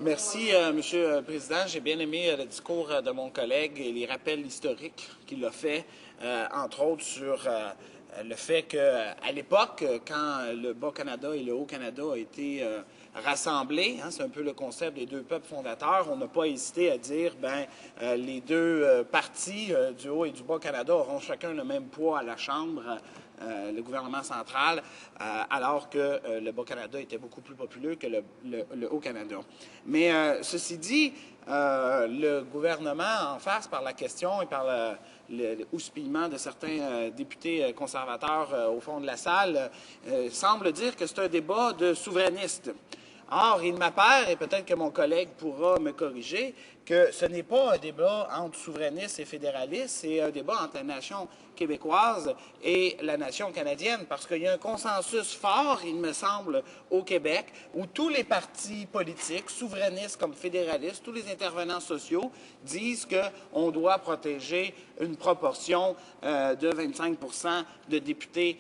Merci, Monsieur le Président. J'ai bien aimé le discours de mon collègue et les rappels historiques qu'il a fait, entre autres sur le fait qu'à l'époque, quand le Bas-Canada et le Haut-Canada ont été rassemblés, c'est un peu le concept des deux peuples fondateurs, on n'a pas hésité à dire, les deux partis du Haut et du Bas-Canada auront chacun le même poids à la Chambre. Le gouvernement central, alors que le Bas-Canada était beaucoup plus populeux que le Haut-Canada. Mais ceci dit, le gouvernement en face, par la question et par le houspillement de certains députés conservateurs au fond de la salle, semble dire que c'est un débat de souverainistes. Or, il m'apparaît, et peut-être que mon collègue pourra me corriger, que ce n'est pas un débat entre souverainistes et fédéralistes, c'est un débat entre la nation québécoise et la nation canadienne, parce qu'il y a un consensus fort, il me semble, au Québec, où tous les partis politiques, souverainistes comme fédéralistes, tous les intervenants sociaux, disent qu'on doit protéger une proportion de 25 de députés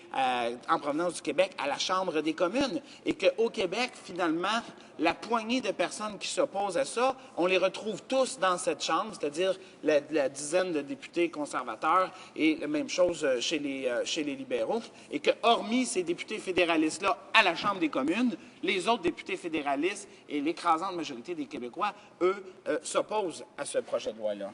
en provenance du Québec à la Chambre des communes, et qu'au Québec, finalement, la poignée de personnes qui s'opposent à ça, on les retrouve tous dans cette Chambre, c'est-à-dire la dizaine de députés conservateurs et la même chose chez les libéraux, et que, hormis ces députés fédéralistes-là à la Chambre des communes, les autres députés fédéralistes et l'écrasante majorité des Québécois, eux, s'opposent à ce projet de loi-là.